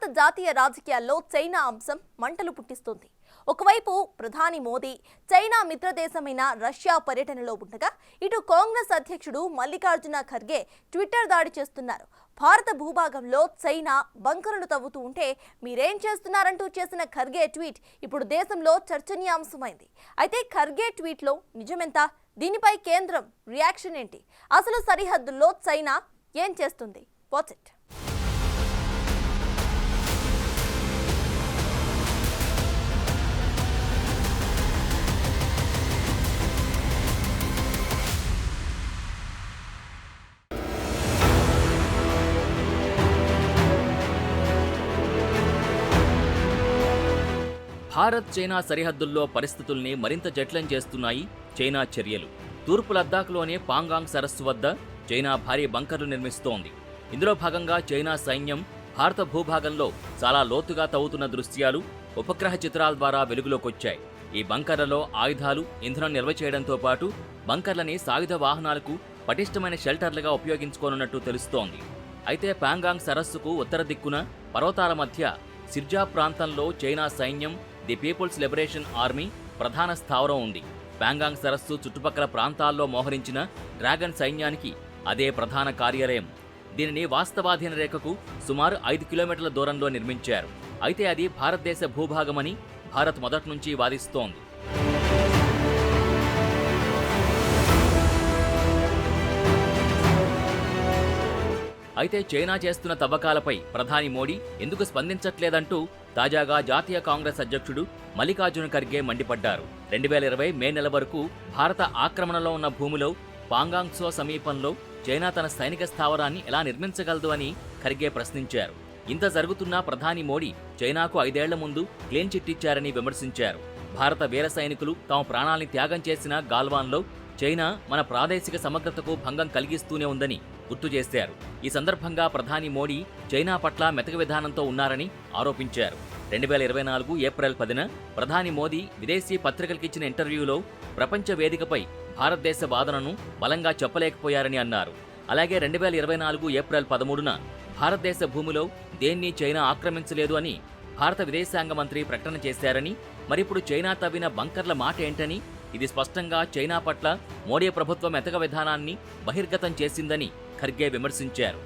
భారత జాతీయ రాజకీయాల్లో చైనా అంశం మంటలు పుట్టిస్తుంది. ఒకవైపు ప్రధాని మోదీ చైనా మిత్రదేశమైన రష్యా పర్యటనలో ఉండగా, ఇటు కాంగ్రెస్ అధ్యక్షుడు మల్లికార్జున ఖర్గే ట్విట్టర్ దాడి చేస్తున్నారు. భారత భూభాగంలో చైనా బంకరులు తవ్వుతూ ఉంటే మీరేం చేస్తున్నారంటూ చేసిన ఖర్గే ట్వీట్ ఇప్పుడు దేశంలో చర్చనీయాంశమైంది. అయితే ఖర్గే ట్వీట్లో నిజమెంత? దీనిపై కేంద్రం రియాక్షన్ ఏంటి? అసలు సరిహద్దుల్లో చైనా ఏం చేస్తుంది? Watch it. భారత్ చైనా సరిహద్దుల్లో పరిస్థితుల్ని మరింత జటిలం చేస్తున్నాయి చైనా చర్యలు. తూర్పు లద్దాఖ్లోని పాంగాంగ్ సరస్సు వద్ద చైనా భారీ బంకర్లు నిర్మిస్తోంది. ఇందులో భాగంగా చైనా సైన్యం భారత భూభాగంలో చాలా లోతుగా తవ్వుతున్న దృశ్యాలు ఉపగ్రహ చిత్రాల ద్వారా వెలుగులోకొచ్చాయి. ఈ బంకర్లలో ఆయుధాలు, ఇంధనం నిల్వ చేయడంతో పాటు బంకర్లని సాయుధ వాహనాలకు పటిష్టమైన షెల్టర్లుగా ఉపయోగించుకోనున్నట్టు తెలుస్తోంది. అయితే పాంగాంగ్ సరస్సుకు ఉత్తర దిక్కున పర్వతాల మధ్య సిర్జా ప్రాంతంలో చైనా సైన్యం ది పీపుల్స్ లిబరేషన్ ఆర్మీ ప్రధాన స్థావరం ఉంది. పాంగాంగ్ సరస్సు చుట్టుపక్కల ప్రాంతాల్లో మోహరించిన డ్రాగన్ సైన్యానికి అదే ప్రధాన కార్యాలయం. దీనిని వాస్తవాధీన రేఖకు సుమారు 5 కిలోమీటర్ల దూరంలో నిర్మించారు. అయితే అది భారతదేశ భూభాగమని భారత్ మొదటి నుంచి వాదిస్తోంది. అయితే చైనా చేస్తున్న తవ్వకాలపై ప్రధాని మోడీ ఎందుకు స్పందించట్లేదంటూ తాజాగా జాతీయ కాంగ్రెస్ అధ్యక్షుడు మల్లికార్జున ఖర్గే మండిపడ్డారు. 2020 మే నెల వరకు భారత ఆక్రమణలో ఉన్న భూమిలో పాంగాంగ్సో సమీపంలో చైనా తన సైనిక స్థావరాన్ని ఎలా నిర్మించగలదు అని ఖర్గే ప్రశ్నించారు. ఇంత జరుగుతున్నా ప్రధాని మోడీ చైనాకు 5 ఏళ్ల ముందు క్లీన్ చిట్ ఇచ్చారని విమర్శించారు. భారత వీర సైనికులు తమ ప్రాణాల్ని త్యాగం చేసిన గాల్వాన్లో చైనా మన ప్రాదేశిక సమగ్రతకు భంగం కలిగిస్తూనే ఉందని గుర్తు చేశారు. ఈ సందర్భంగా ప్రధాని మోడీ చైనా పట్ల మెతక విధానంతో ఉన్నారని ఆరోపించారు. 2024 ఏప్రిల్ 10న ప్రధాని మోదీ విదేశీ పత్రికలకిచ్చిన ఇంటర్వ్యూలో ప్రపంచ వేదికపై భారతదేశ వాదనను బలంగా చెప్పలేకపోయారని అన్నారు. అలాగే 2024 ఏప్రిల్ 13న భారతదేశ భూమిలో దేన్ని చైనా ఆక్రమించలేదు అని భారత విదేశాంగ మంత్రి ప్రకటన చేశారని, మరిప్పుడు చైనా తవ్విన బంకర్ల మాట ఏంటని, ఇది స్పష్టంగా చైనా పట్ల మోడీ ప్రభుత్వం మెతక విధానాన్ని బహిర్గతం చేసిందని ఖర్గే విమర్శించారు.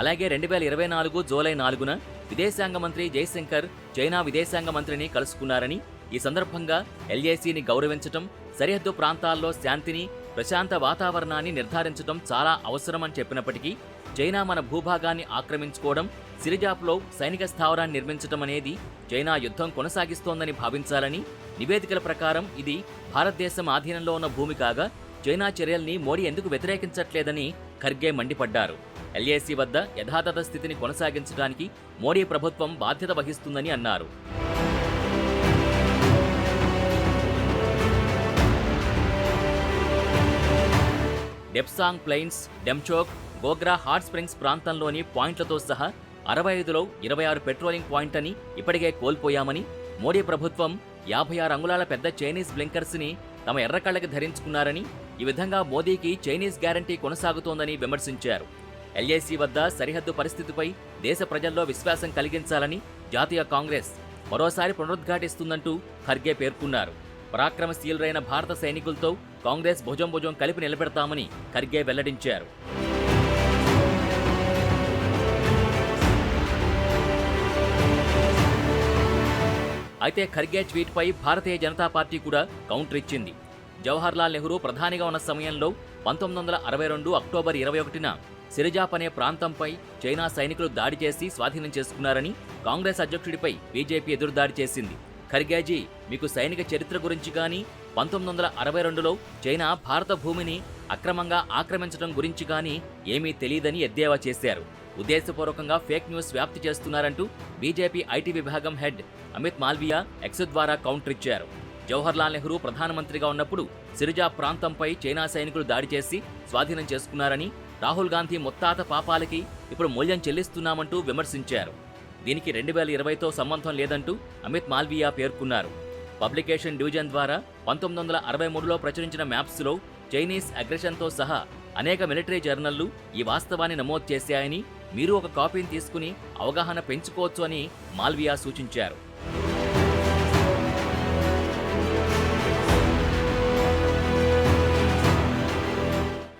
అలాగే 2024 జూలై 4న విదేశాంగ మంత్రి జైశంకర్ చైనా విదేశాంగ మంత్రిని కలుసుకున్నారని, ఈ సందర్భంగా ఎల్ఏసీని గౌరవించటం, సరిహద్దు ప్రాంతాల్లో శాంతిని, ప్రశాంత వాతావరణాన్ని నిర్ధారించడం చాలా అవసరమని చెప్పినప్పటికీ చైనా మన భూభాగాన్ని ఆక్రమించుకోవడం, సిరిజాప్లో సైనిక స్థావరాన్ని నిర్మించడం అనేది చైనా యుద్ధం కొనసాగిస్తోందని భావించాలని, నివేదికల ప్రకారం ఇది భారతదేశం ఆధీనంలో ఉన్న భూమి కాగా చైనా చర్యల్ని మోడీ ఎందుకు వ్యతిరేకించట్లేదని ఖర్గే మండిపడ్డారు. ఎల్ఏసీ వద్ద యథాతథ స్థితిని కొనసాగించడానికి మోడీ ప్రభుత్వం బాధ్యత వహిస్తుందని అన్నారు. Depsang plains, Demchok, Gogra hot springs ప్రాంతంలోని పాయింట్లతో సహా 65లో 26 పెట్రోలింగ్ పాయింట్ అని ఇప్పటికే కోల్పోయామని, మోడీ ప్రభుత్వం 56 అంగుళాల పెద్ద చైనీస్ బ్లింకర్స్ని తమ ఎర్రకళ్ళకి ధరించుకున్నారని, ఈ విధంగా మోదీకి చైనీస్ గ్యారంటీ కొనసాగుతోందని విమర్శించారు. ఎల్ఏసీ వద్ద సరిహద్దు పరిస్థితిపై దేశ ప్రజల్లో విశ్వాసం కలిగించాలని జాతీయ కాంగ్రెస్ మరోసారి పునరుద్ఘాటిస్తుందంటూ ఖర్గే పేర్కొన్నారు. పరాక్రమశీలురైన భారత సైనికులతో కాంగ్రెస్ భుజం కలిపి నిలబెడతామని ఖర్గే వెల్లడించారు. అయితే ఖర్గే ట్వీట్పై భారతీయ జనతా పార్టీ కూడా కౌంటర్ ఇచ్చింది. జవహర్లాల్ నెహ్రూ ప్రధానిగా ఉన్న సమయంలో 1962 అక్టోబర్ 21న సిరిజాప్ అనే ప్రాంతంపై చైనా సైనికులు దాడి చేసి స్వాధీనం చేసుకున్నారని కాంగ్రెస్ అధ్యక్షుడిపై బీజేపీ ఎదురుదాడి చేసింది. ఖర్గేజీ, మీకు సైనిక చరిత్ర గురించి కానీ 1962లో చైనా భారత భూమిని అక్రమంగా ఆక్రమించడం గురించి కానీ ఏమీ తెలియదని ఎద్దేవా చేశారు. ఉద్దేశపూర్వకంగా ఫేక్ న్యూస్ వ్యాప్తి చేస్తున్నారంటూ బీజేపీ ఐటీ విభాగం హెడ్ అమిత్ మాల్వియా ఎక్స్ ద్వారా కౌంటర్ ఇచ్చారు. జవహర్లాల్ నెహ్రూ ప్రధానమంత్రిగా ఉన్నప్పుడు సిరిజా ప్రాంతంపై చైనా సైనికులు దాడి చేసి స్వాధీనం చేసుకున్నారని, రాహుల్ గాంధీ ముత్తాత పాపాలకి ఇప్పుడు మూల్యం చెల్లిస్తున్నామంటూ విమర్శించారు. దీనికి 2020తో సంబంధం లేదంటూ అమిత్ మాల్వియా పేర్కొన్నారు. పబ్లికేషన్ డివిజన్ ద్వారా 1963లో ప్రచురించిన మ్యాప్స్లో చైనీస్ అగ్రెషన్తో సహా అనేక మిలిటరీ జర్నళ్లు ఈ వాస్తవాన్ని నమోదు చేశాయని, మీరు ఒక కాపీని తీసుకుని అవగాహన పెంచుకోవచ్చు అని మాల్వియా సూచించారు.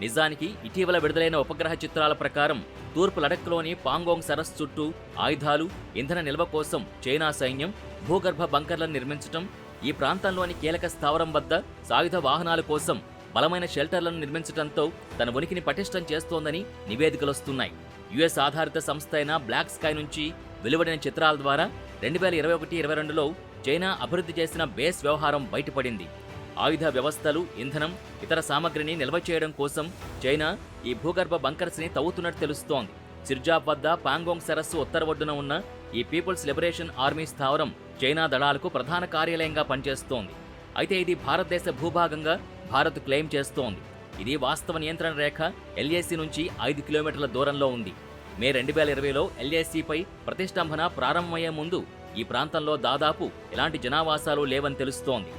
నిజానికి ఇటీవల విడుదలైన ఉపగ్రహ చిత్రాల ప్రకారం తూర్పు లడఖ్లోని పాంగోంగ్ సరస్సు చుట్టూ ఆయుధాలు, ఇంధన నిల్వ కోసం చైనా సైన్యం భూగర్భ బంకర్లను నిర్మించటం, ఈ ప్రాంతంలోని కీలక స్థావరం వద్ద సాయుధ వాహనాల కోసం బలమైన షెల్టర్లను నిర్మించడంతో తన ఉనికిని పటిష్టం చేస్తోందని నివేదికలొస్తున్నాయి. యుఎస్ ఆధారిత సంస్థ అయిన బ్లాక్ స్కై నుంచి వెలువడిన చిత్రాల ద్వారా 2021-22లో చైనా అభివృద్ధి చేసిన బేస్ వ్యవహారం బయటపడింది. ఆయుధ వ్యవస్థలు, ఇంధనం, ఇతర సామగ్రిని నిల్వ చేయడం కోసం చైనా ఈ భూగర్భ బంకర్స్ని తవ్వుతున్నట్టు తెలుస్తోంది. సిర్జాబ్ వద్ద పాంగోంగ్ సరస్సు ఉత్తర ఒడ్డున ఉన్న ఈ పీపుల్స్ లిబరేషన్ ఆర్మీ స్థావరం చైనా దళాలకు ప్రధాన కార్యాలయంగా పనిచేస్తోంది. అయితే ఇది భారతదేశ భూభాగంగా భారత్ క్లెయిమ్ చేస్తోంది. ఇది వాస్తవ నియంత్రణ రేఖ LAC నుంచి 5 కిలోమీటర్ల దూరంలో ఉంది. మే 2020లో LACపై ప్రతిష్టంభన ప్రారంభమయ్యే ముందు ఈ ప్రాంతంలో దాదాపు ఎలాంటి జనావాసాలు లేవని తెలుస్తోంది.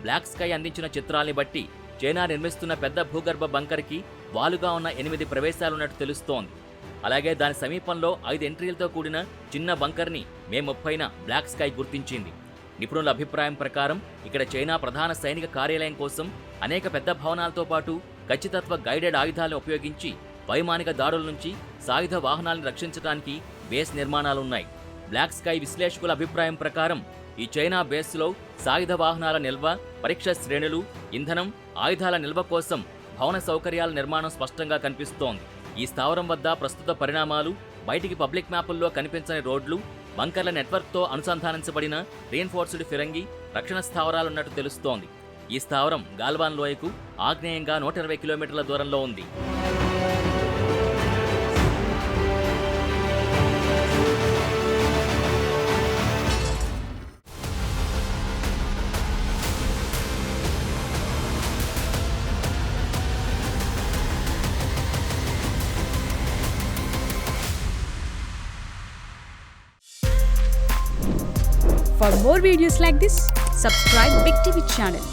బ్లాక్ స్కై అందించిన చిత్రాల్ని బట్టి చైనా నిర్మిస్తున్న పెద్ద భూగర్భ బంకర్కి వాలుగా ఉన్న 8 ప్రవేశాలున్నట్టు తెలుస్తోంది. అలాగే దాని సమీపంలో 5 ఎంట్రీలతో కూడిన చిన్న బంకర్ని మే 30న బ్లాక్ స్కై గుర్తించింది. నిపుణుల అభిప్రాయం ప్రకారం ఇక్కడ చైనా ప్రధాన సైనిక కార్యాలయం కోసం అనేక పెద్ద భవనాలతో పాటు ఖచ్చితత్వ గైడెడ్ ఆయుధాలను ఉపయోగించి వైమానిక దాడుల నుంచి సాయుధ వాహనాలను రక్షించడానికి బేస్ నిర్మాణాలున్నాయి. బ్లాక్ స్కై విశ్లేషకుల అభిప్రాయం ప్రకారం ఈ చైనా బేస్లో సాయుధ వాహనాల నిల్వ, పరీక్ష శ్రేణులు, ఇంధనం, ఆయుధాల నిల్వ కోసం భవన సౌకర్యాల నిర్మాణం స్పష్టంగా కనిపిస్తోంది. ఈ స్థావరం వద్ద ప్రస్తుత పరిణామాలు, బయటికి పబ్లిక్ మ్యాపుల్లో కనిపించని రోడ్లు, బంకర్ల నెట్వర్క్తో అనుసంధానించబడిన రీఎన్ఫోర్స్డ్ ఫిరంగి, రక్షణ స్థావరాలున్నట్టు తెలుస్తోంది. ఈ స్థావరం గాల్వాన్ లోయకు ఆగ్నేయంగా 120 కిలోమీటర్ల దూరంలో ఉంది. For more videos like this, subscribe Big TV channel.